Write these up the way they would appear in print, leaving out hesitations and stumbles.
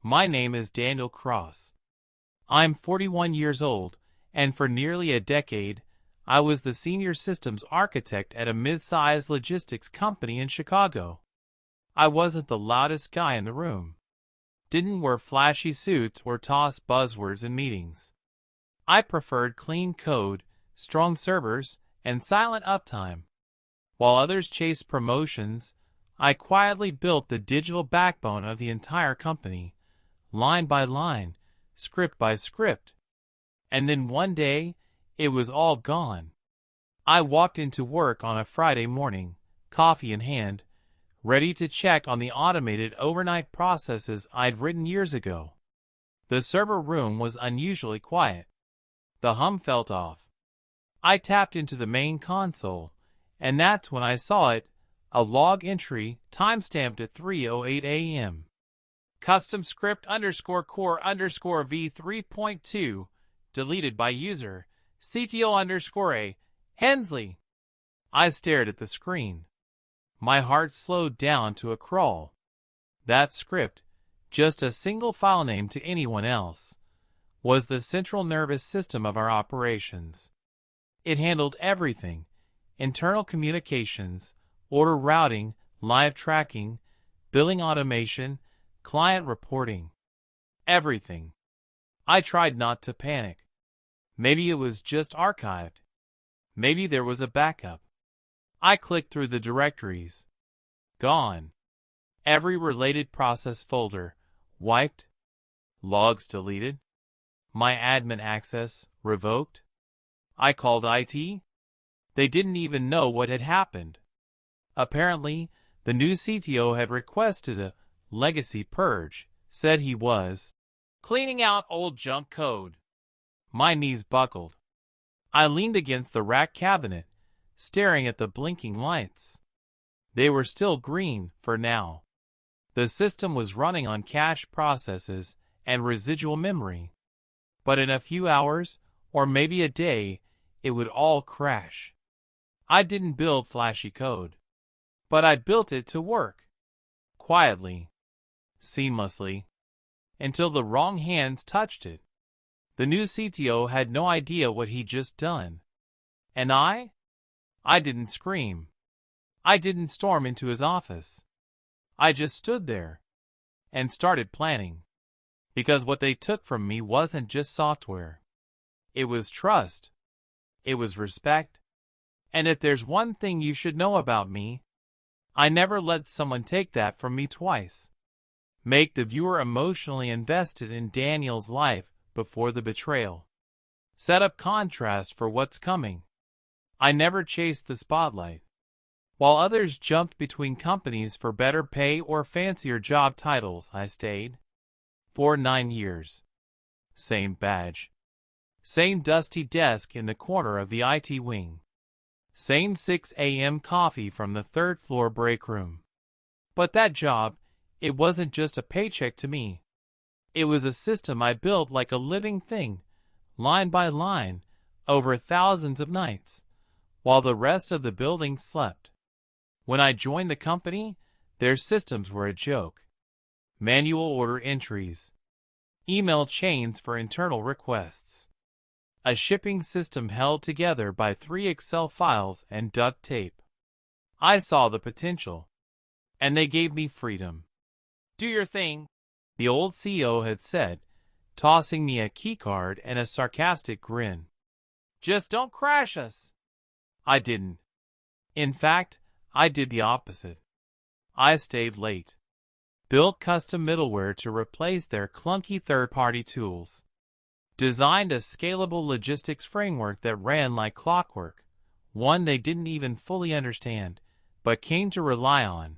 My name is Daniel Cross. I'm 41 years old, and for nearly a decade, I was the senior systems architect at a mid-sized logistics company in Chicago. I wasn't the loudest guy in the room. Didn't wear flashy suits or toss buzzwords in meetings. I preferred clean code, strong servers, and silent uptime. While others chased promotions, I quietly built the digital backbone of the entire company, line by line, script by script. And then one day, it was all gone. I walked into work on a Friday morning, coffee in hand, ready to check on the automated overnight processes I'd written years ago. The server room was unusually quiet. The hum felt off. I tapped into the main console, and that's when I saw it, a log entry timestamped at 3:08 a.m. Custom script _core v3.2, deleted by user, CTO _a, Hensley. I stared at the screen. My heart slowed down to a crawl. That script, just a single file name to anyone else, was the central nervous system of our operations. It handled everything: internal communications, order routing, live tracking, billing automation, client reporting. Everything. I tried not to panic. Maybe it was just archived. Maybe there was a backup. I clicked through the directories. Gone. Every related process folder wiped. Logs deleted. My admin access revoked. I called IT. They didn't even know what had happened. Apparently, the new CTO had requested a legacy purge, said he was cleaning out old junk code. My knees buckled. I leaned against the rack cabinet, staring at the blinking lights. They were still green for now. The system was running on cache processes and residual memory. But in a few hours, or maybe a day, it would all crash. I didn't build flashy code, but I built it to work. Quietly. Seamlessly. Until the wrong hands touched it. The new CTO had no idea what he'd just done. And I didn't scream. I didn't storm into his office. I just stood there and started planning. Because what they took from me wasn't just software. It was trust. It was respect. And if there's one thing you should know about me, I never let someone take that from me twice. Make the viewer emotionally invested in Daniel's life before the betrayal. Set up contrast for what's coming. I never chased the spotlight. While others jumped between companies for better pay or fancier job titles, I stayed. For 9 years. Same badge. Same dusty desk in the corner of the IT wing. Same 6 a.m. coffee from the third floor break room. But that job, it wasn't just a paycheck to me. It was a system I built like a living thing, line by line, over thousands of nights, while the rest of the building slept. When I joined the company, their systems were a joke. Manual order entries. Email chains for internal requests. A shipping system held together by 3 Excel files and duct tape. I saw the potential. And they gave me freedom. Do your thing, the old CEO had said, tossing me a keycard and a sarcastic grin. Just don't crash us. I didn't. In fact, I did the opposite. I stayed late. Built custom middleware to replace their clunky third-party tools. Designed a scalable logistics framework that ran like clockwork, one they didn't even fully understand, but came to rely on.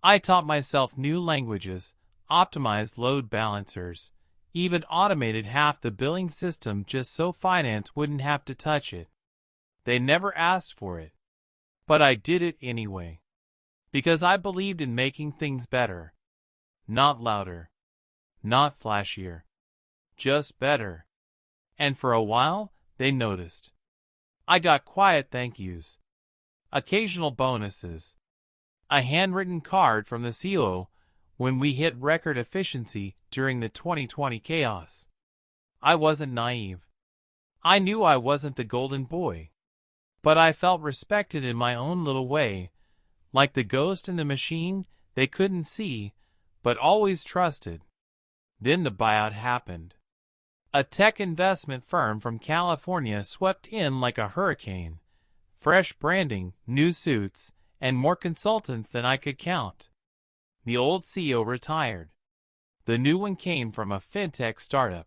I taught myself new languages, optimized load balancers, even automated half the billing system just so finance wouldn't have to touch it. They never asked for it. But I did it anyway. Because I believed in making things better. Not louder. Not flashier. Just better. And for a while, they noticed. I got quiet thank yous. Occasional bonuses. A handwritten card from the CEO when we hit record efficiency during the 2020 chaos. I wasn't naive. I knew I wasn't the golden boy. But I felt respected in my own little way, like the ghost in the machine they couldn't see, but always trusted. Then the buyout happened. A tech investment firm from California swept in like a hurricane. Fresh branding, new suits, and more consultants than I could count. The old CEO retired. The new one came from a fintech startup.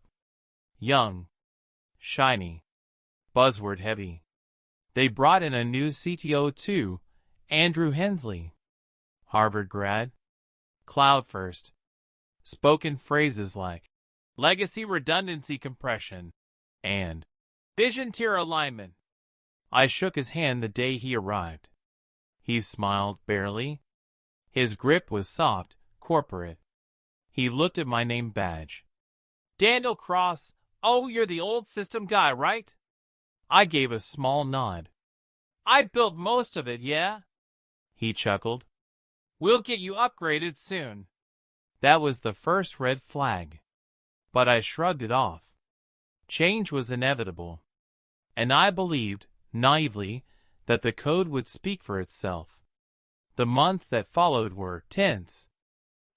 Young, shiny, buzzword heavy. They brought in a new CTO too, Andrew Hensley. Harvard grad. Cloud first. Spoken phrases like legacy redundancy compression and vision tier alignment. I shook his hand the day he arrived. He smiled barely. His grip was soft, corporate. He looked at my name badge. Daniel Cross, oh, you're the old system guy, right? I gave a small nod. I built most of it, yeah? He chuckled. We'll get you upgraded soon. That was the first red flag. But I shrugged it off. Change was inevitable. And I believed, naively, that the code would speak for itself. The months that followed were tense.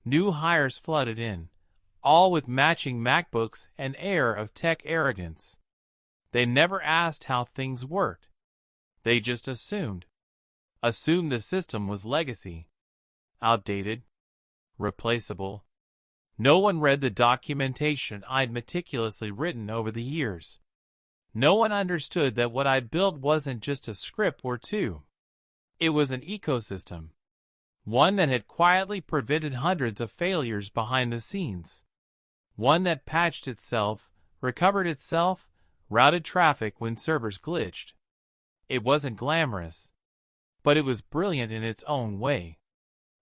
New hires flooded in, all with matching MacBooks and air of tech arrogance. They never asked how things worked. They just assumed. Assumed the system was legacy. Outdated. Replaceable. No one read the documentation I'd meticulously written over the years. No one understood that what I'd built wasn't just a script or two. It was an ecosystem. One that had quietly prevented hundreds of failures behind the scenes. One that patched itself, recovered itself, routed traffic when servers glitched. It wasn't glamorous, but it was brilliant in its own way.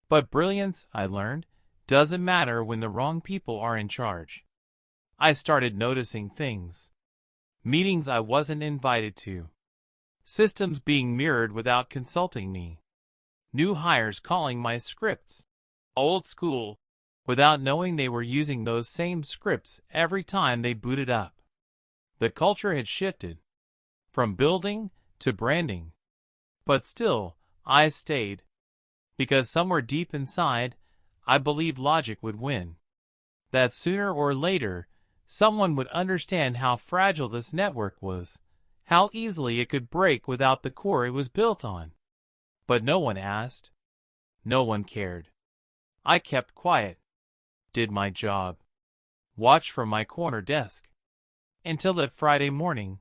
But brilliance, I learned, doesn't matter when the wrong people are in charge. I started noticing things. Meetings I wasn't invited to. Systems being mirrored without consulting me. New hires calling my scripts old school, without knowing they were using those same scripts every time they booted up. The culture had shifted. From building to branding. But still, I stayed. Because somewhere deep inside, I believed logic would win. That sooner or later, someone would understand how fragile this network was, how easily it could break without the core it was built on. But no one asked. No one cared. I kept quiet. Did my job. Watched from my corner desk. Until that Friday morning,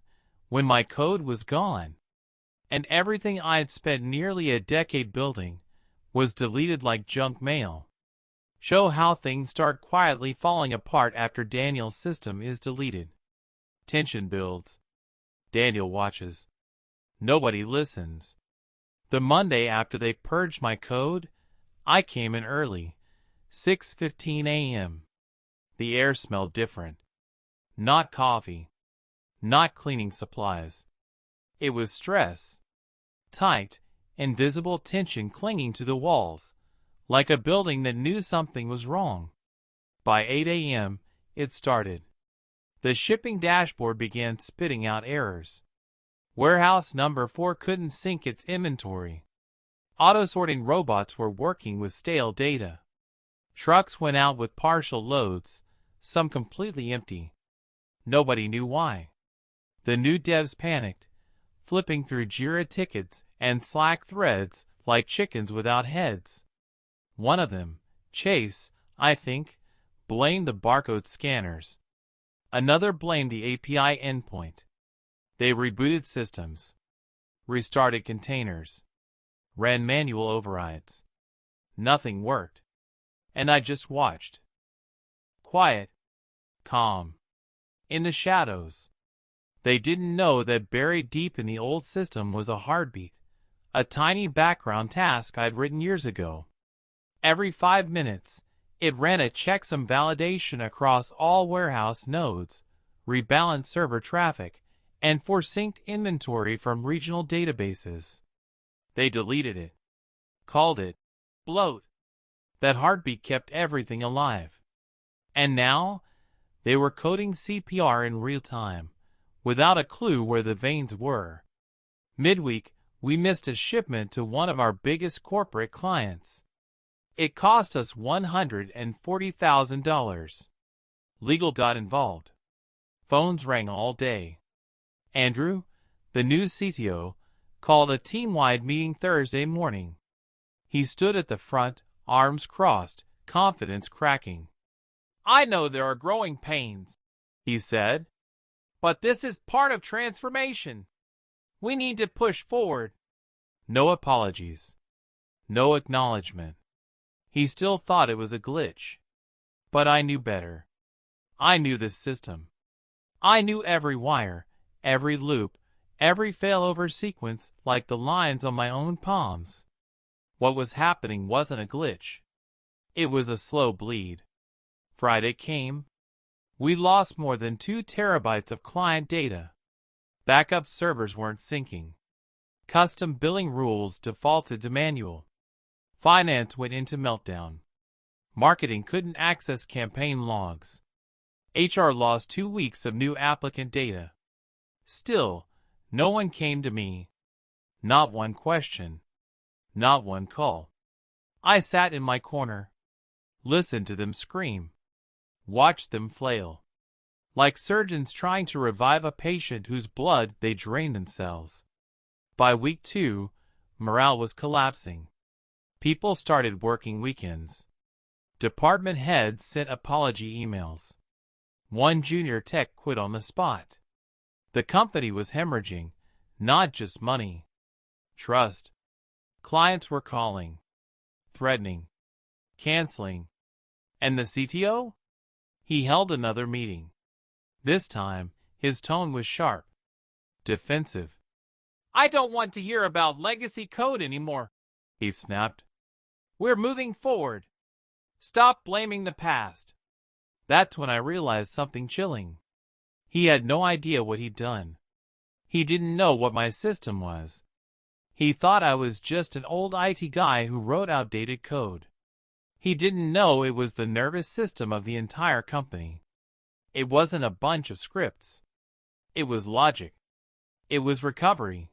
when my code was gone, and everything I had spent nearly a decade building was deleted like junk mail. Show how things start quietly falling apart after Daniel's system is deleted. Tension builds. Daniel watches. Nobody listens. The Monday after they purged my code, I came in early, 6:15 a.m. The air smelled different. Not coffee. Not cleaning supplies. It was stress. Tight, invisible tension clinging to the walls, like a building that knew something was wrong. By 8 a.m., it started. The shipping dashboard began spitting out errors. Warehouse number 4 couldn't sync its inventory. Auto-sorting robots were working with stale data. Trucks went out with partial loads, some completely empty. Nobody knew why. The new devs panicked, flipping through Jira tickets and Slack threads like chickens without heads. One of them, Chase, I think, blamed the barcode scanners. Another blamed the API endpoint. They rebooted systems, restarted containers, ran manual overrides. Nothing worked. And I just watched. Quiet, calm, in the shadows. They didn't know that buried deep in the old system was a heartbeat, a tiny background task I'd written years ago. Every 5 minutes, it ran a checksum validation across all warehouse nodes, rebalanced server traffic, and forsynced inventory from regional databases. They deleted it. Called it bloat. That heartbeat kept everything alive. And now, they were coding CPR in real time, without a clue where the veins were. Midweek, we missed a shipment to one of our biggest corporate clients. It cost us $140,000. Legal got involved. Phones rang all day. Andrew, the new CTO, called a team-wide meeting Thursday morning. He stood at the front, arms crossed, confidence cracking. "I know there are growing pains," he said, "but this is part of transformation. We need to push forward." No apologies. No acknowledgement. He still thought it was a glitch. But I knew better. I knew this system. I knew every wire, every loop, every failover sequence like the lines on my own palms. What was happening wasn't a glitch. It was a slow bleed. Friday came. We lost more than 2 terabytes of client data. Backup servers weren't syncing. Custom billing rules defaulted to manual. Finance went into meltdown. Marketing couldn't access campaign logs. HR lost 2 weeks of new applicant data. Still, no one came to me. Not one question. Not one call. I sat in my corner. Listened to them scream. Watched them flail. Like surgeons trying to revive a patient whose blood they drained themselves. By week 2, morale was collapsing. People started working weekends. Department heads sent apology emails. One junior tech quit on the spot. The company was hemorrhaging, not just money. Trust. Clients were calling, threatening, canceling. And the CTO? He held another meeting. This time, his tone was sharp, defensive. "I don't want to hear about legacy code anymore," he snapped. "We're moving forward. Stop blaming the past." That's when I realized something chilling. He had no idea what he'd done. He didn't know what my system was. He thought I was just an old IT guy who wrote outdated code. He didn't know it was the nervous system of the entire company. It wasn't a bunch of scripts. It was logic. It was recovery.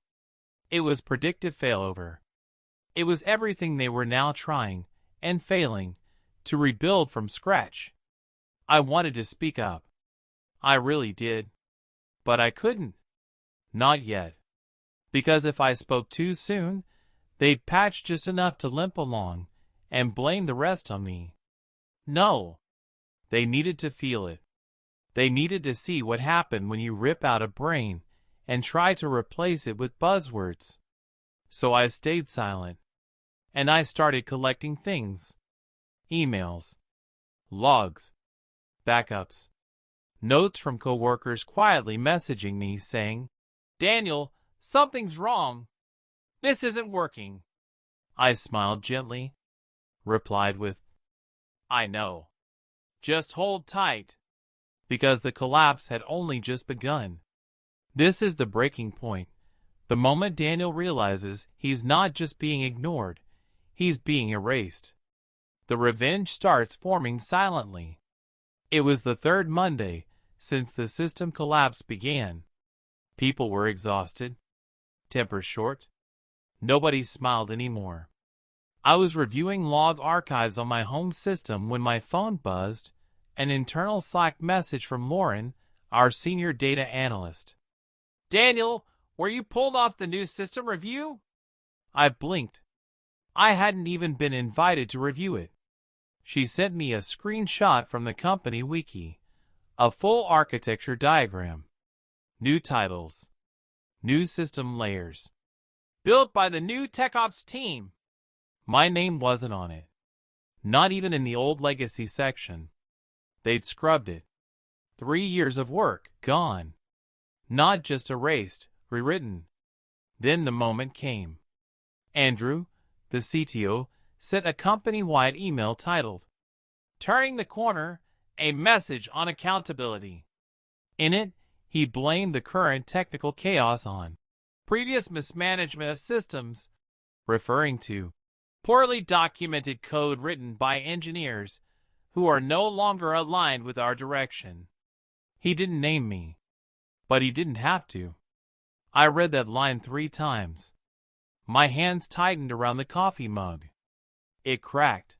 It was predictive failover. It was everything they were now trying, and failing, to rebuild from scratch. I wanted to speak up. I really did. But I couldn't. Not yet. Because if I spoke too soon, they'd patch just enough to limp along, and blame the rest on me. No. They needed to feel it. They needed to see what happened when you rip out a brain and try to replace it with buzzwords. So I stayed silent. And I started collecting things. Emails. Logs. Backups. Notes from coworkers quietly messaging me saying, "Daniel, something's wrong. This isn't working." I smiled gently, replied with, "I know. Just hold tight." Because the collapse had only just begun. This is the breaking point. The moment Daniel realizes he's not just being ignored, he's being erased. The revenge starts forming silently. It was the 3rd Monday since the system collapse began. People were exhausted, tempers short. Nobody smiled anymore. I was reviewing log archives on my home system when my phone buzzed, an internal Slack message from Lauren, our senior data analyst. "Daniel, were you pulled off the new system review?" I blinked. I hadn't even been invited to review it. She sent me a screenshot from the company wiki, a full architecture diagram. New titles. New system layers. "Built by the new TechOps team." My name wasn't on it. Not even in the old legacy section. They'd scrubbed it. 3 years of work, gone. Not just erased, rewritten. Then the moment came. Andrew, the CTO, sent a company-wide email titled, "Turning the Corner, a Message on Accountability." In it, he blamed the current technical chaos on previous mismanagement of systems, referring to Poorly documented code written by engineers who are no longer aligned with our direction. He didn't name me, but he didn't have to. I read that line 3 times. My hands tightened around the coffee mug. It cracked.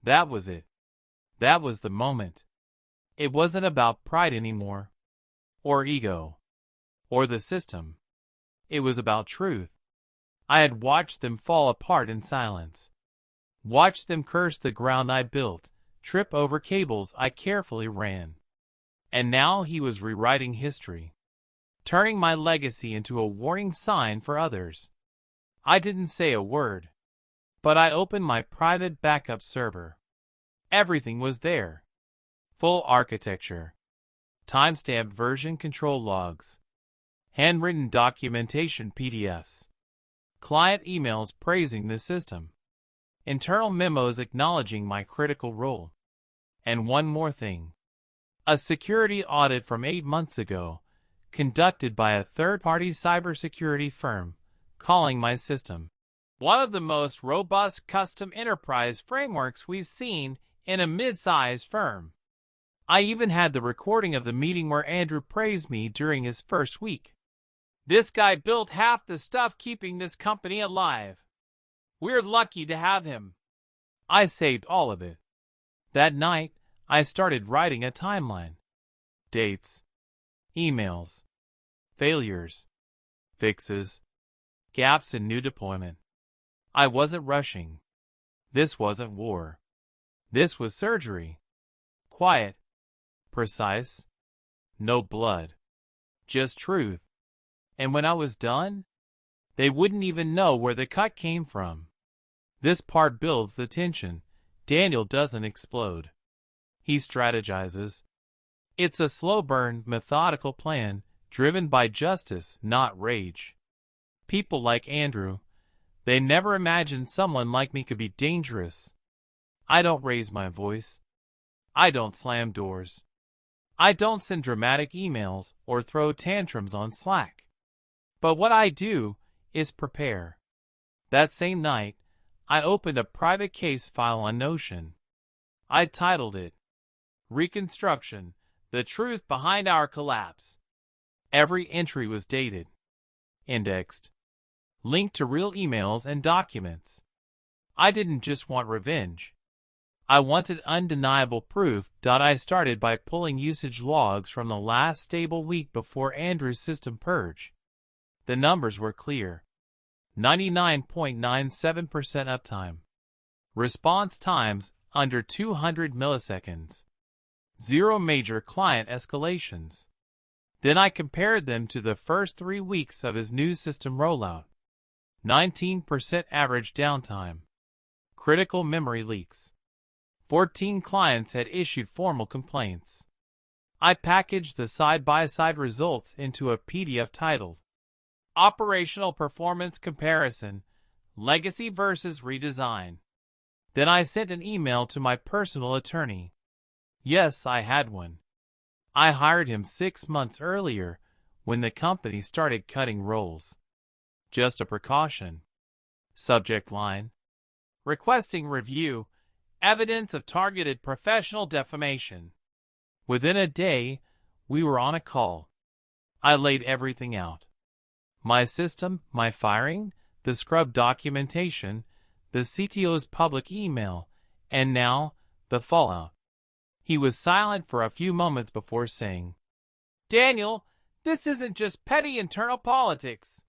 That was it. That was the moment. It wasn't about pride anymore, or ego, or the system. It was about truth. I had watched them fall apart in silence. Watched them curse the ground I built, trip over cables I carefully ran. And now he was rewriting history, turning my legacy into a warning sign for others. I didn't say a word, but I opened my private backup server. Everything was there. Full architecture, timestamped version control logs, handwritten documentation PDFs, client emails praising the system, internal memos acknowledging my critical role. And one more thing. A security audit from 8 months ago, conducted by a third-party cybersecurity firm, calling my system one of the most robust custom enterprise frameworks we've seen in a mid-sized firm. I even had the recording of the meeting where Andrew praised me during his first week. This guy built half the stuff keeping this company alive. We're lucky to have him. I saved all of it. That night, I started writing a timeline. Dates, emails, failures, fixes, gaps in new deployment. I wasn't rushing. This wasn't war. This was surgery. Quiet, precise, no blood, just truth. And when I was done, they wouldn't even know where the cut came from. This part builds the tension. Daniel doesn't explode. He strategizes. It's a slow burn, methodical plan, driven by justice, not rage. People like Andrew, they never imagined someone like me could be dangerous. I don't raise my voice. I don't slam doors. I don't send dramatic emails or throw tantrums on Slack. But what I do is prepare. That same night, I opened a private case file on Notion. I titled it, Reconstruction, the Truth Behind Our Collapse. Every entry was dated, indexed, linked to real emails and documents. I didn't just want revenge. I wanted undeniable proof. I started by pulling usage logs from the last stable week before Andrew's system purge. The numbers were clear. 99.97% uptime. Response times under 200 milliseconds. 0 major client escalations. Then I compared them to the first 3 weeks of his new system rollout. 19% average downtime. Critical memory leaks. 14 clients had issued formal complaints. I packaged the side-by-side results into a PDF titled, Operational Performance Comparison, Legacy versus Redesign. Then I sent an email to my personal attorney. Yes, I had one. I hired him 6 months earlier when the company started cutting roles. Just a precaution. Subject line. Requesting review, evidence of targeted professional defamation. Within a day, we were on a call. I laid everything out. My system, my firing, the scrub documentation, the CTO's public email, and now, the fallout. He was silent for a few moments before saying, Daniel, this isn't just petty internal politics.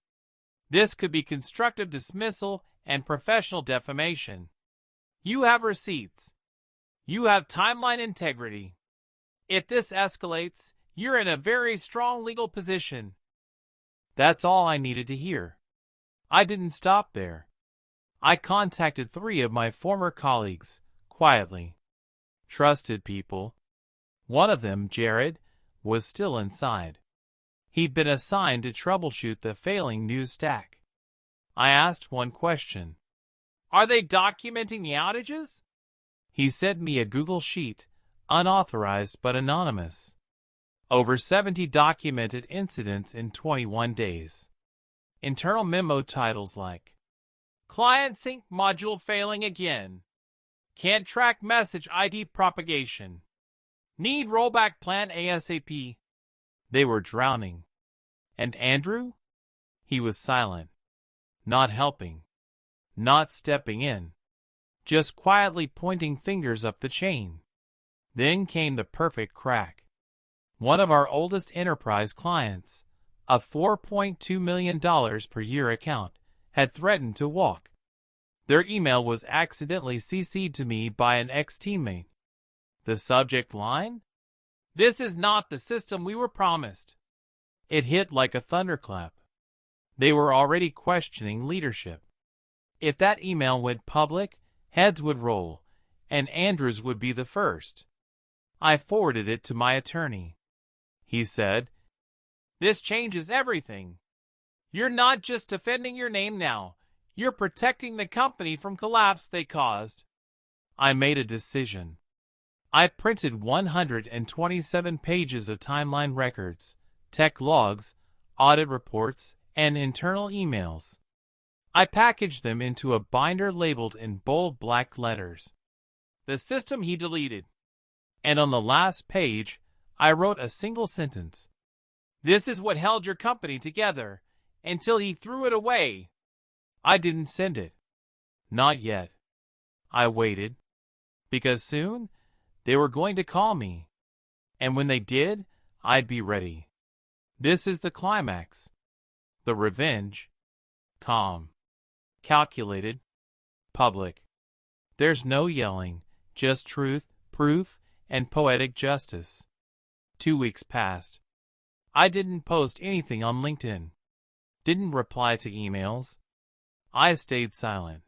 This could be constructive dismissal and professional defamation. You have receipts. You have timeline integrity. If this escalates, you're in a very strong legal position. That's all I needed to hear. I didn't stop there. I contacted 3 of my former colleagues, quietly. Trusted people. One of them, Jared, was still inside. He'd been assigned to troubleshoot the failing new stack. I asked one question. Are they documenting the outages? He sent me a Google Sheet, unauthorized but anonymous. Over 70 documented incidents in 21 days. Internal memo titles like, Client sync module failing again. Can't track message ID propagation. Need rollback plan ASAP. They were drowning. And Andrew? He was silent. Not helping. Not stepping in. Just quietly pointing fingers up the chain. Then came the perfect crack. One of our oldest enterprise clients, a $4.2 million per year account, had threatened to walk. Their email was accidentally CC'd to me by an ex-teammate. The subject line? This is not the system we were promised. It hit like a thunderclap. They were already questioning leadership. If that email went public, heads would roll, and Andrews would be the first. I forwarded it to my attorney. He said, "This changes everything. You're not just defending your name now. You're protecting the company from collapse they caused." I made a decision. I printed 127 pages of timeline records, tech logs, audit reports, and internal emails. I packaged them into a binder labeled in bold black letters. The system he deleted. And on the last page, I wrote a single sentence. This is what held your company together, until he threw it away. I didn't send it. Not yet. I waited. Because soon, they were going to call me. And when they did, I'd be ready. This is the climax. The revenge. Calm. Calculated. Public. There's no yelling, just truth, proof, and poetic justice. 2 weeks passed. I didn't post anything on LinkedIn. Didn't reply to emails. I stayed silent.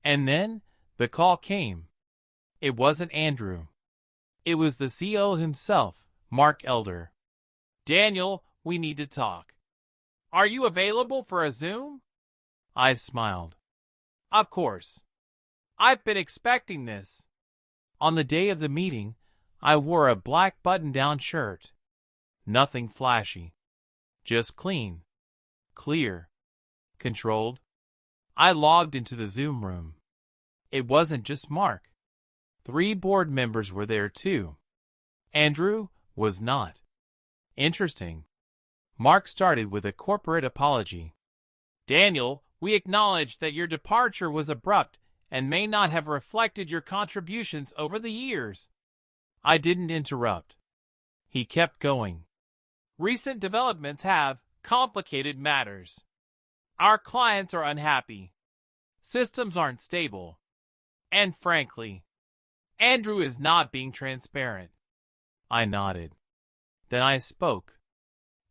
And then the call came. It wasn't Andrew. It was the CEO himself, Mark Elder. "Daniel, we need to talk. Are you available for a Zoom?" I smiled. "Of course. I've been expecting this." On the day of the meeting, I wore a black button-down shirt. Nothing flashy. Just clean. Clear. Controlled. I logged into the Zoom room. It wasn't just Mark. 3 board members were there too. Andrew was not. Interesting. Mark started with a corporate apology. "Daniel, we acknowledge that your departure was abrupt and may not have reflected your contributions over the years." I didn't interrupt. He kept going. "Recent developments have complicated matters. Our clients are unhappy. Systems aren't stable. And frankly, Andrew is not being transparent." I nodded. Then I spoke.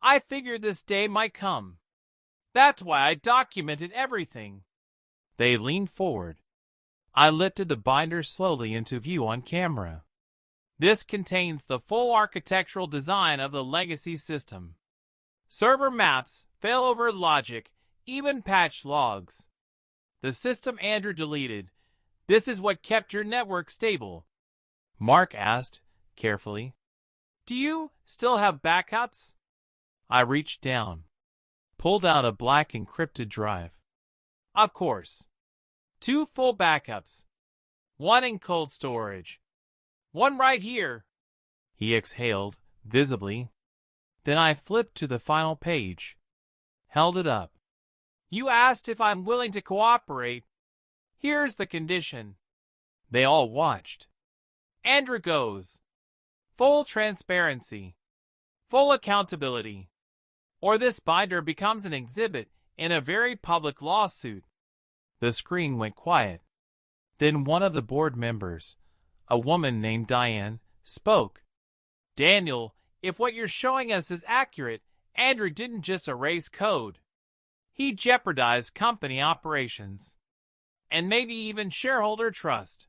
"I figured this day might come. That's why I documented everything." They leaned forward. I lifted the binder slowly into view on camera. This contains the full architectural design of the legacy system. Server maps, failover logic, even patch logs. The system Andrew deleted. This is what kept your network stable." Mark asked, carefully, "Do you still have backups?" I reached down, pulled out a black encrypted drive. "Of course. 2 full backups. 1 in cold storage. 1 right here." He exhaled, visibly. Then I flipped to the final page. Held it up. "You asked if I'm willing to cooperate. Here's the condition." They all watched. Andrew goes. "Full transparency. Full accountability. Or this binder becomes an exhibit in a very public lawsuit." The screen went quiet. Then one of the board members, a woman named Diane, spoke. "Daniel, if what you're showing us is accurate, Andrew didn't just erase code. He jeopardized company operations. And maybe even shareholder trust."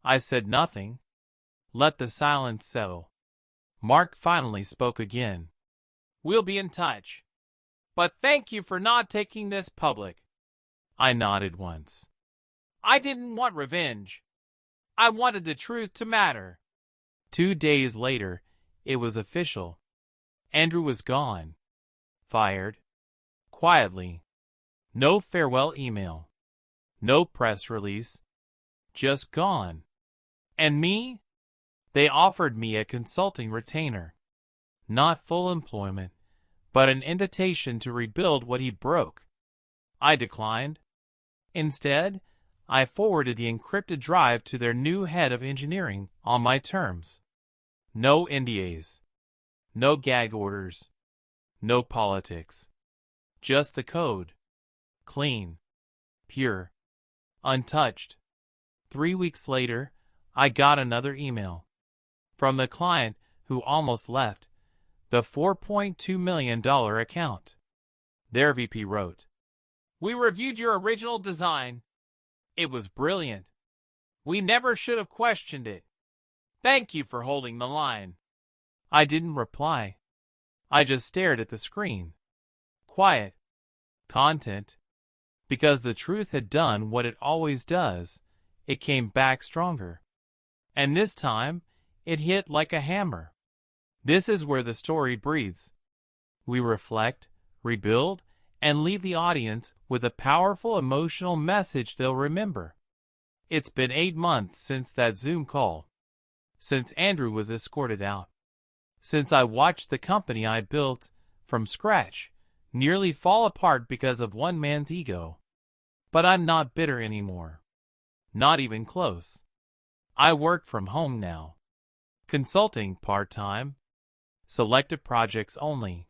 I said nothing. Let the silence settle. Mark finally spoke again. "We'll be in touch. But thank you for not taking this public." I nodded once. "I didn't want revenge. I wanted the truth to matter." 2 days later, it was official. Andrew was gone. Fired. Quietly. No farewell email. No press release. Just gone. And me? They offered me a consulting retainer. Not full employment, but an invitation to rebuild what he broke. I declined. Instead, I forwarded the encrypted drive to their new head of engineering on my terms. No NDAs. No gag orders. No politics. Just the code. Clean. Pure. Untouched. 3 weeks later, I got another email. From the client who almost left the $4.2 million account. Their VP wrote, "We reviewed your original design. It was brilliant. We never should have questioned it. Thank you for holding the line." I didn't reply. I just stared at the screen. Quiet. Content. Because the truth had done what it always does. It came back stronger. And this time, it hit like a hammer. This is where the story breathes. We reflect, rebuild, and leave the audience with a powerful emotional message they'll remember. It's been 8 months since that Zoom call. Since Andrew was escorted out. Since I watched the company I built, from scratch, nearly fall apart because of one man's ego. But I'm not bitter anymore. Not even close. I work from home now. Consulting part-time. Selected projects only.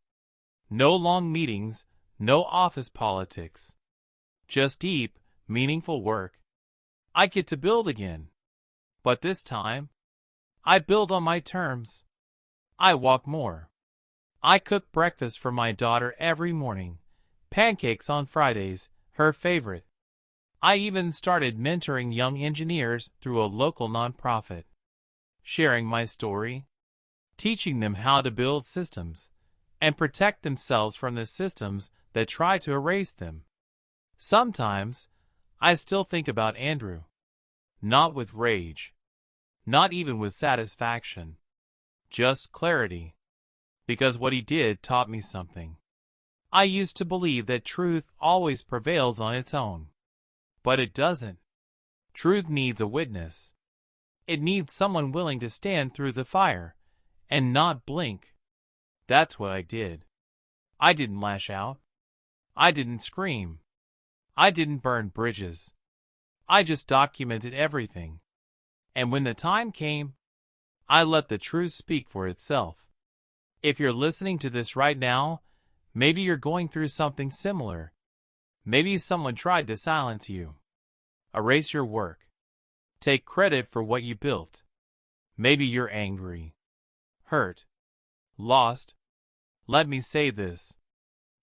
No long meetings, no office politics. Just deep, meaningful work. I get to build again. But this time, I build on my terms. I walk more. I cook breakfast for my daughter every morning. Pancakes on Fridays, her favorite. I even started mentoring young engineers through a local nonprofit. Sharing my story. Teaching them how to build systems. And protect themselves from the systems that try to erase them. Sometimes, I still think about Andrew. Not with rage. Not even with satisfaction. Just clarity. Because what he did taught me something. I used to believe that truth always prevails on its own. But it doesn't. Truth needs a witness. It needs someone willing to stand through the fire and not blink. That's what I did. I didn't lash out. I didn't scream. I didn't burn bridges. I just documented everything. And when the time came, I let the truth speak for itself. If you're listening to this right now, maybe you're going through something similar. Maybe someone tried to silence you. Erase your work. Take credit for what you built. Maybe you're angry. Hurt. Lost. Let me say this.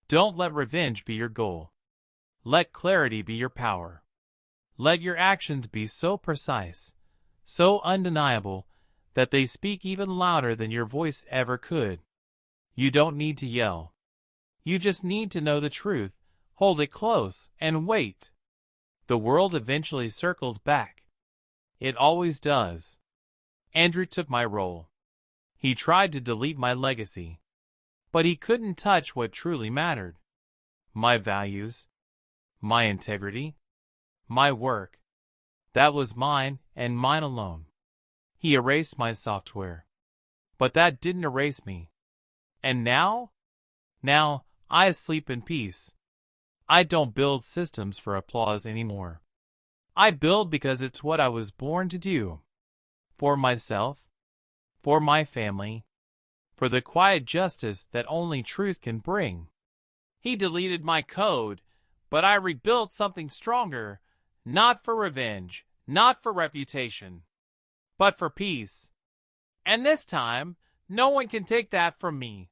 Don't let revenge be your goal. Let clarity be your power. Let your actions be so precise, so undeniable, that they speak even louder than your voice ever could. You don't need to yell. You just need to know the truth, hold it close, and wait. The world eventually circles back. It always does. Andrew took my role. He tried to delete my legacy. But he couldn't touch what truly mattered. My values. My integrity. My work. That was mine and mine alone. He erased my software. But that didn't erase me. And now? Now, I sleep in peace. I don't build systems for applause anymore. I build because it's what I was born to do. For myself. For my family. For the quiet justice that only truth can bring. He deleted my code, but I rebuilt something stronger, not for revenge, not for reputation, but for peace. And this time, no one can take that from me.